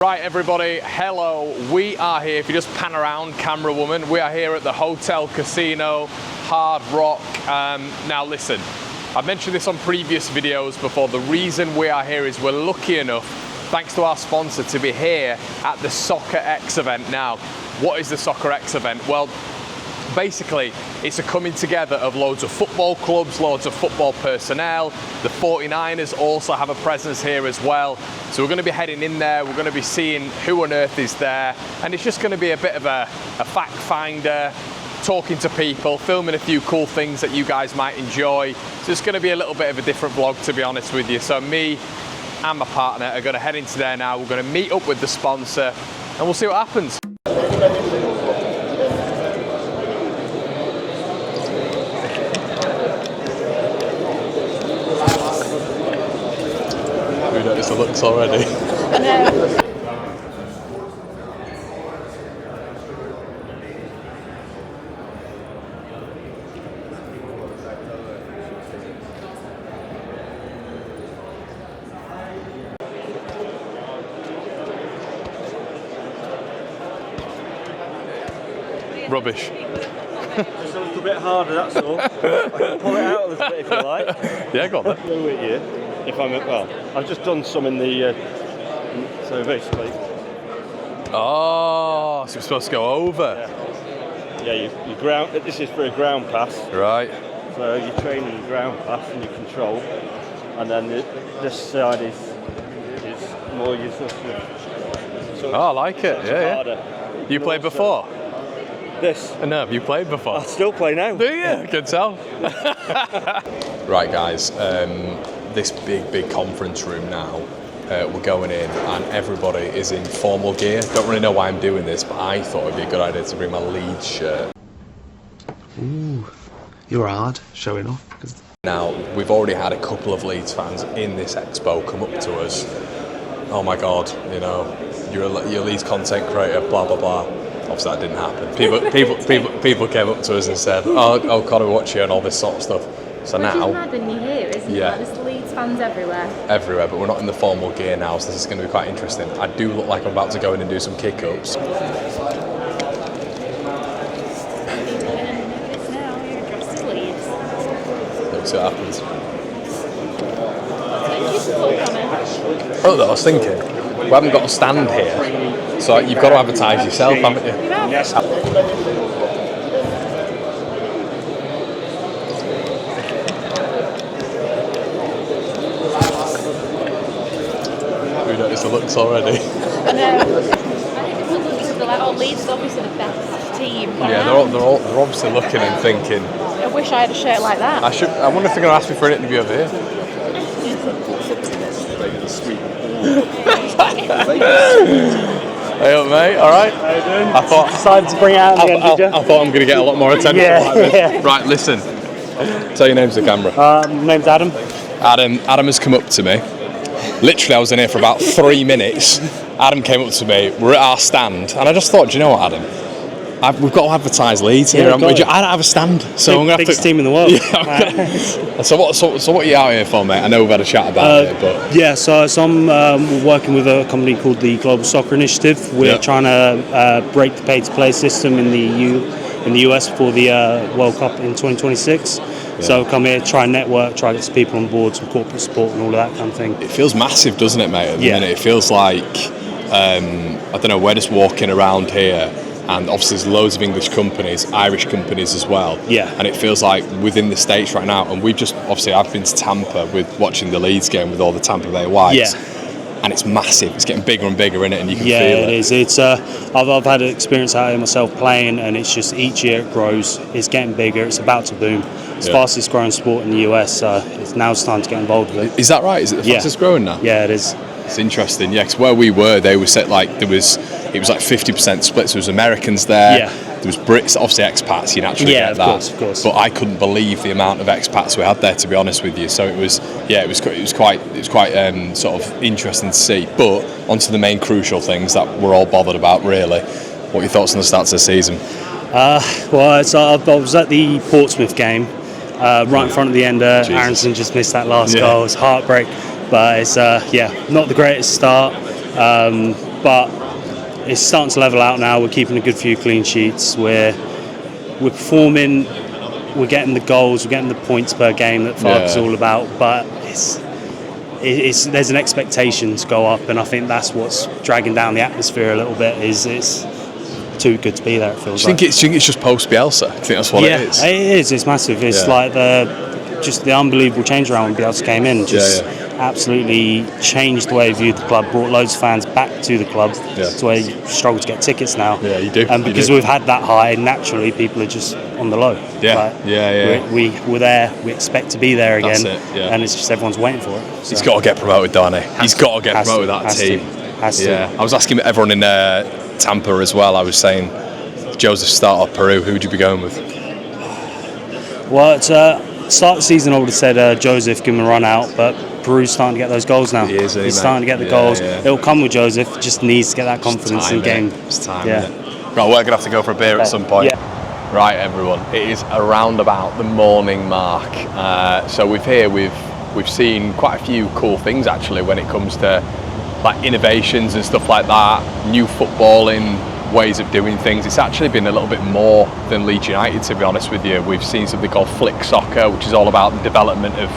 Right everybody, hello, we are here, if you just pan around, camera woman, we are here at the Hotel Casino, Hard Rock. Now listen, I've mentioned this on previous videos before, the reason we are here is we're lucky enough, thanks to our sponsor, to be here at the Soccerex event. Now, what is the Soccerex event? Well, basically, it's a coming together of loads of football clubs, loads of football personnel. The 49ers also have a presence here as well. So we're going to be heading in there, we're going to be seeing who on earth is there, and it's just going to be a bit of a fact finder, talking to people, filming a few cool things that you guys might enjoy. So it's going to be a little bit of a different vlog, to be honest with you. So me and my partner are going to head into there now, we're going to meet up with the sponsor, and we'll see what happens. We noticed the looks already. I know. Rubbish. Just a little bit harder, that's all. I can pull it out a little bit if you like. Yeah, go on then. Go with you. If I'm well, I've just done some in the. So basically. Oh, so we're supposed to go over. Yeah, you ground. This is for a ground pass. Right. So you're training your ground pass and your control, and then this side is more your sort of. So Oh, I like it. Yeah, harder. yeah. You played before? This. No, have you played before? I still play now. Do you? I can tell. Right, guys. This big conference room now. We're going in, and everybody is in formal gear. Don't really know why I'm doing this, but I thought it'd be a good idea to bring my Leeds shirt. Ooh, you're hard showing off. Now, we've already had a couple of Leeds fans in this expo come up to us. Oh my God, you know, you're a Leeds content creator, blah blah blah. Obviously, that didn't happen. People came up to us and said, "Oh, Connor, we watch you," and all this sort of stuff. So Which now, is mad when you hear, isn't yeah. it? There's Leeds fans everywhere. Everywhere, but we're not in the formal gear now, so this is going to be quite interesting. I do look like I'm about to go in and do some kick-ups. Now you're dressed as Leeds. Let's see what happens. Oh, Oh, I was thinking, we haven't got a stand here, so you've got to advertise yourself, haven't you? Yes. We noticed the looks already. I know. I think people look because they're like, oh, Leeds is obviously the best team. Yeah, they're obviously looking and thinking. I wish I had a shirt like that. I wonder if they're going to ask me for an interview over here. Hey up, mate, alright? How you doing? I thought Decided to bring it out again, did you? I thought I'm going to get a lot more attention. Yeah. Right, listen. Tell your name to the camera. My name's Adam. Adam has come up to me. Literally, I was in here for about 3 minutes. Adam came up to me. We're at our stand, and I just thought, do you know what, Adam? We've got to advertise Leeds here. Yeah, I don't have a stand, so I'm going to have biggest to. team in the world. Yeah, so what are you out here for, mate? I know we've had a chat about it, but Yeah, so I'm working with a company called the Global Soccer Initiative. We're trying to break the pay-to-play system in the US for the World Cup in 2026. Yeah. So I've come here, try and network, try to get some people on board, some corporate support and all of that kind of thing. it feels massive, doesn't it, mate? At the minute, it feels like I don't know. We're just walking around here. And obviously there's loads of English companies, Irish companies as well. Yeah. And it feels like within the States right now, and I've been to Tampa with watching the Leeds game with all the Tampa Bay Whites. Yeah. And it's massive. It's getting bigger and bigger, isn't it? And you can feel it. Yeah, it is. It's I've had an experience out here myself playing, and it's just each year it grows. It's getting bigger. It's about to boom. It's the fastest growing sport in the US. Now it's time to get involved with it. Is that right? Is it the fastest growing now? Yeah, it is. It's interesting, yeah, because where we were, they were set like it was like 50% split. So there was Americans there, there was Brits, obviously expats. You naturally get that. Of course. But I couldn't believe the amount of expats we had there, to be honest with you. So it was quite sort of interesting to see. But onto the main crucial things that we're all bothered about, really. What are your thoughts on the start of the season? Well, I was at the Portsmouth game, right in front of the end. Aronson just missed that last goal. It's heartbreak. But it's not the greatest start. but it's starting to level out now. We're keeping a good few clean sheets. We're performing. We're getting the goals. We're getting the points per game that Farke's all about. But there's an expectation to go up, and I think that's what's dragging down the atmosphere a little bit. It's too good to be there. It feels. Do you think it's just post Bielsa? I think that's what it is. It is. It's massive. It's like the unbelievable change around when Bielsa came in. Absolutely changed the way we viewed the club. Brought loads of fans back to the club. It's where you struggle to get tickets now. Yeah, you do. And because we've had that high, naturally people are just on the low. We're there. We expect to be there again. That's it, and it's just everyone's waiting for it. So. He's got to get promoted, don't he? He's got to get promoted with that team. Has to. I was asking everyone in Tampa as well. I was saying, Joseph start off Peru. Who would you be going with? Well, it's start of the season, I would have said Joseph, give him a run out, but Peru's starting to get those goals now. He's starting to get the goals. It'll come with Joseph. Just needs to get that confidence in the game. It's time. Right, we're going to have to go for a beer at some point. Right, everyone. It is around about the morning mark. So we've seen quite a few cool things actually when it comes to like innovations and stuff like that. New footballing ways of doing things. It's actually been a little bit more than Leeds United, to be honest with you. We've seen something called Flick Soccer, which is all about the development of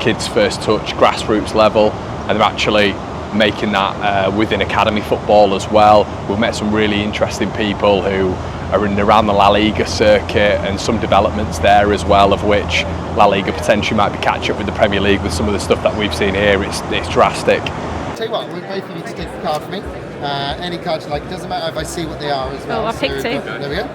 kids' first touch, grassroots level, and they're actually making that within academy football as well. We've met some really interesting people who are in and around the La Liga circuit, and some developments there as well, of which La Liga potentially might be catch up with the Premier League with some of the stuff that we've seen here. It's drastic. Tell you what, we both need to take a card for me. Any card you like. It doesn't matter if I see what they are as well. Oh, I picked two. There we go.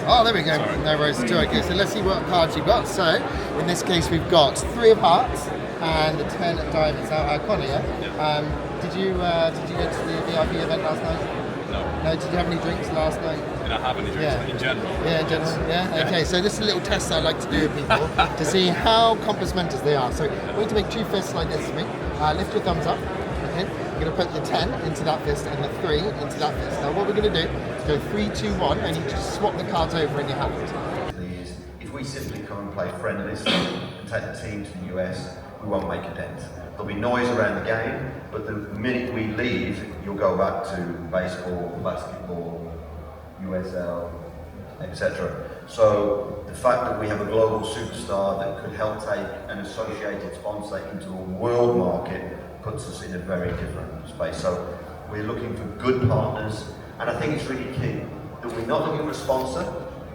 Oh, there we go. No worries at all. Okay, so let's see what cards you've got. So, in this case, we've got 3 of hearts and the 10 of diamonds. Now, Kinnear, did you go to the VIP event last night? No. Did you have any drinks last night? Did I have any drinks in general? Yeah, in general. Yeah. Okay, so this is a little test I like to do with people to see how compass mentors they are. So, we're going to make 2 fists like this for me. Lift your thumbs up. Okay. You're going to put the 10 into that fist and the 3 into that fist. Now what we're going to do is go 3, 2, 1, and you just swap the cards over in your hand. If we simply come and play friendlies and take the team to the US, we won't make a dent. There'll be noise around the game, but the minute we leave, you'll go back to baseball, basketball, USL, etc. So the fact that we have a global superstar that could help take an associated sponsor into a world market puts us in a very different space. So we're looking for good partners, and I think it's really key that we're not looking for a sponsor,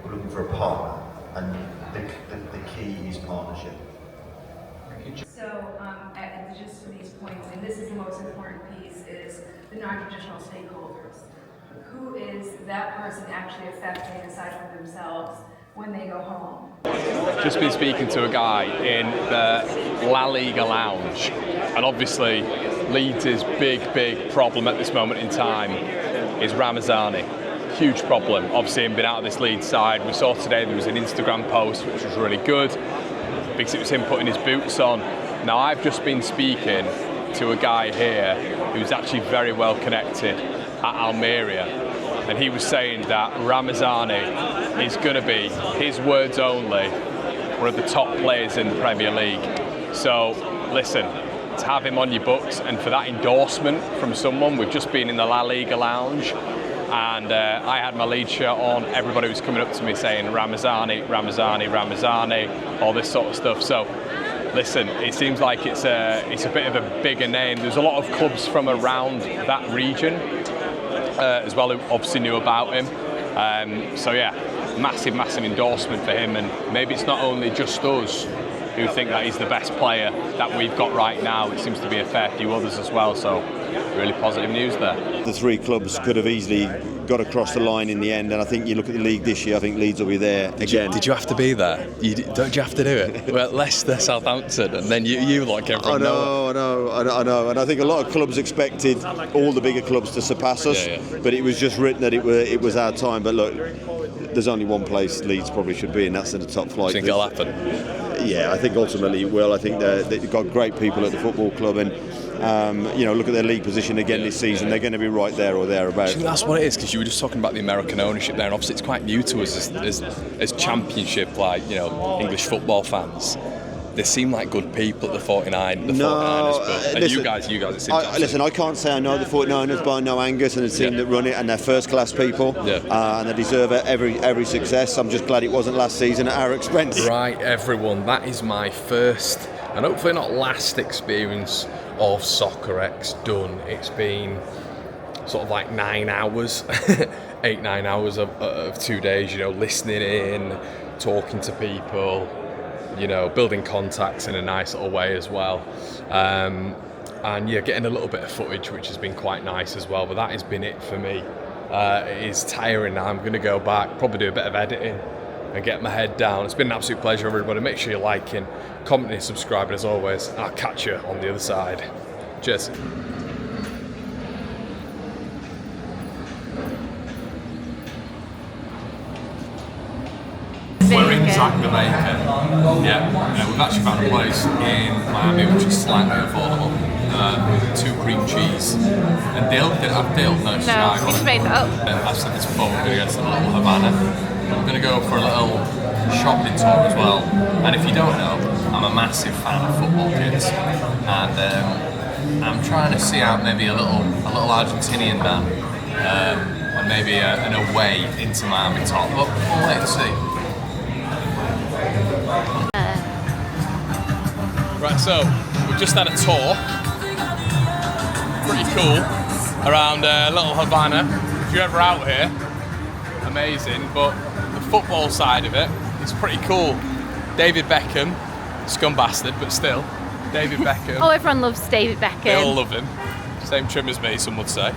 we're looking for a partner, and the key is partnership. So, just to these points, and this is the most important piece, is the non-traditional stakeholders. Who is that person actually affecting aside from themselves when they go home? Just been speaking to a guy in the La Liga lounge, and obviously Leeds' big problem at this moment in time is Ramazani. Huge problem. Obviously, him been out of this Leeds side. We saw today there was an Instagram post which was really good because it was him putting his boots on. Now, I've just been speaking to a guy here who's actually very well connected at Almeria, and he was saying that Ramazani is going to be, his words only, one of the top players in the Premier League. So listen, to have him on your books and for that endorsement from someone, we've just been in the La Liga lounge, and I had my Leeds shirt on. Everybody was coming up to me saying Ramazani, Ramazani, Ramazani, all this sort of stuff. So listen, it seems like it's a bit of a bigger name. There's a lot of clubs from around that region as well who obviously knew about him. So yeah, massive endorsement for him, and maybe it's not only just us who think that he's the best player that we've got right now. It seems to be a fair few others as well, so really positive news there. The 3 clubs could have easily got across the line in the end, and I think you look at the league this year, I think Leeds will be there again. Did you have to be there? Don't you have to do it? Well, Leicester, Southampton, and then you like everyone. I know, and I think a lot of clubs expected all the bigger clubs to surpass us, but it was just written that it was our time. But look, there's only one place Leeds probably should be, and that's in the top flight. Do you think it'll happen? Yeah, I think ultimately it will. I think they've got great people at the football club, and look at their league position again this season. They're going to be right there or thereabouts. That's what it is, because you were just talking about the American ownership there, and obviously it's quite new to us as Championship, like English football fans. They seem like good people at the 49. The No, 49ers, but listen, you guys, it seems listen, I can't say I know the 49ers, but I know Angus and the team that run it, and they're first-class people, and they deserve every success. I'm just glad it wasn't last season at our expense. Right, everyone, that is my first, and hopefully not last, experience of Soccerex done. It's been sort of like 9 hours, 8-9 hours of 2 days, you know, listening in, talking to people, you know, building contacts in a nice little way as well. And yeah, getting a little bit of footage, which has been quite nice as well, but that has been it for me. It is tiring now. I'm going to go back, probably do a bit of editing and get my head down. It's been an absolute pleasure, everybody. Make sure you're liking, commenting, subscribing as always. I'll catch you on the other side. Cheers. We're in Zacchaeus. Yeah, we've actually found a place in Miami which is slightly affordable. 2 cream cheese and dill. Did it have dill? No, you just made that up. I've said this before, we're going to get to the little Havana. I'm going to go for a little shopping tour as well. And if you don't know, I'm a massive fan of football kits, and I'm trying to see out maybe a little Argentinian man, and maybe an away into Miami top. But we'll wait and see. Right, so we've just had a tour, pretty cool, around little Havana. If you're ever out here, amazing, but the football side of it is pretty cool. David Beckham, scum bastard, but still, David Beckham. Oh, everyone loves David Beckham. They all love him. Same trim as me, some would say.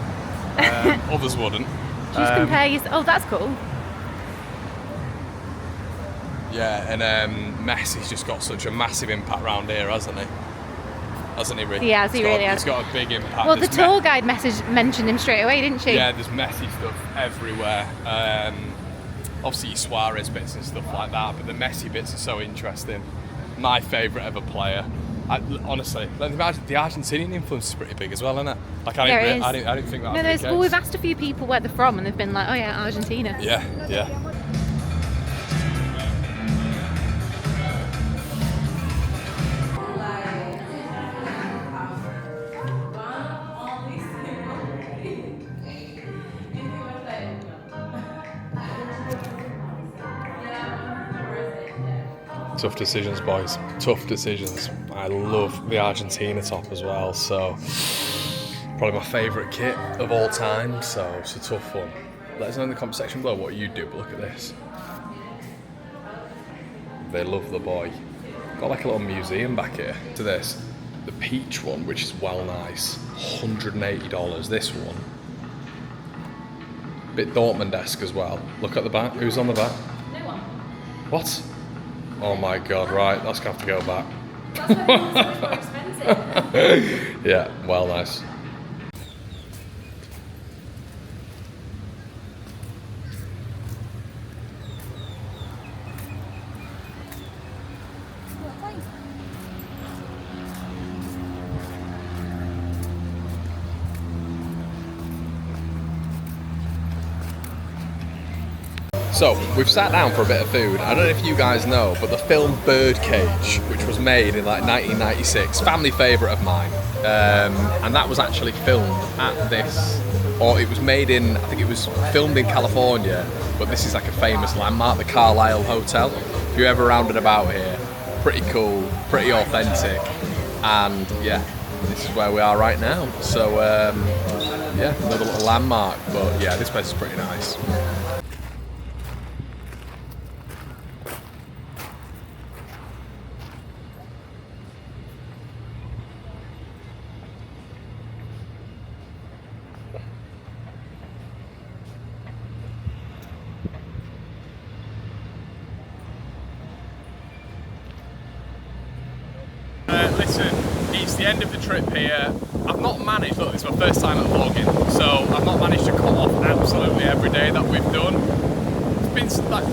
Others wouldn't. Just compare yourself. Oh, that's cool. Yeah, and Messi's just got such a massive impact around here, hasn't he? Hasn't he, really? Yeah, he really has. He's got a big impact. Well, the tour guide mentioned him straight away, didn't she? Yeah, there's Messi stuff everywhere. Obviously, Suarez bits and stuff like that, but the Messi bits are so interesting. My favourite ever player. Honestly, the Argentinian influence is pretty big as well, isn't it? Like, I didn't think that. No, well, we've asked a few people where they're from, and they've been like, "Oh yeah, Argentina." Yeah. Tough decisions, boys. Tough decisions. I love the Argentina top as well, so probably my favourite kit of all time, so it's a tough one. Let us know in the comment section below what you do, but look at this. They love the boy. Got like a little museum back here to this. The peach one, which is well nice, $180. This one, bit Dortmund-esque as well. Look at the back. Who's on the back? No one. What? Oh my god, right, that's gonna have to go back. That's why it's more expensive. Yeah, well nice. So, we've sat down for a bit of food. I don't know if you guys know, but the film Birdcage, which was made in like 1996, family favourite of mine, and that was actually filmed at this, or it was made in, I think it was filmed in California, but this is like a famous landmark, the Carlisle Hotel. If you're ever round and about here, pretty cool, pretty authentic, and yeah, this is where we are right now. So, yeah, another little landmark, but yeah, this place is pretty nice. Listen, it's the end of the trip here. I've not managed, look, it's my first time at vlogging, so I've not managed to cut off absolutely every day that we've done. It's been like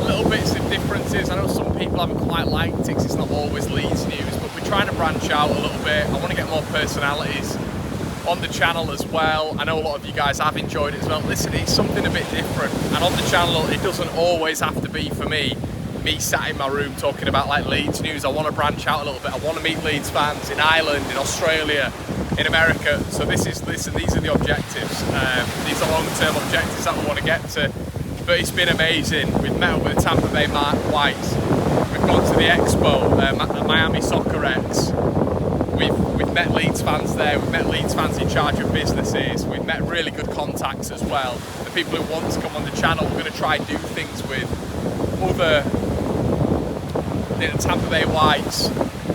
little bits of differences. I know some people haven't quite liked it because it's not always Leeds news, but we're trying to branch out a little bit. I want to get more personalities on the channel as well. I know a lot of you guys have enjoyed it as well. Listen, it's something a bit different, and on the channel it doesn't always have to be for me me sat in my room talking about like Leeds news. I want to branch out a little bit. I want to meet Leeds fans in Ireland, in Australia, in America. So these are the objectives. These are long-term objectives that we want to get to. But it's been amazing. We've met up with the Tampa Bay Whites. We've gone to the expo, Miami Soccerex. We've met Leeds fans there. We've met Leeds fans in charge of businesses. We've met really good contacts as well. The people who want to come on the channel, we're going to try and do things with other Tampa Bay Whites.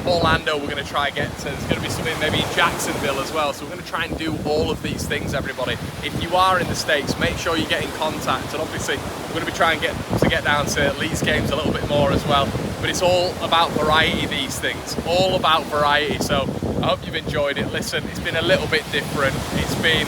Orlando, we're going to try and get to. There's going to be something maybe in Jacksonville as well. So we're going to try and do all of these things, everybody. If you are in the States, make sure you get in contact. And obviously, we're going to be trying to get down to Leeds games a little bit more as well. But it's all about variety, these things. All about variety. So I hope you've enjoyed it. Listen, it's been a little bit different. It's been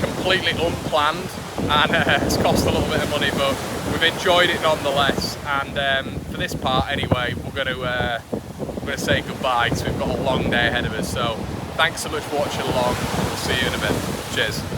completely unplanned and it's cost a little bit of money, but we've enjoyed it nonetheless. And for this part anyway, we're going to say goodbye because we've got a long day ahead of us. So thanks so much for watching along. We'll see you in a bit. Cheers.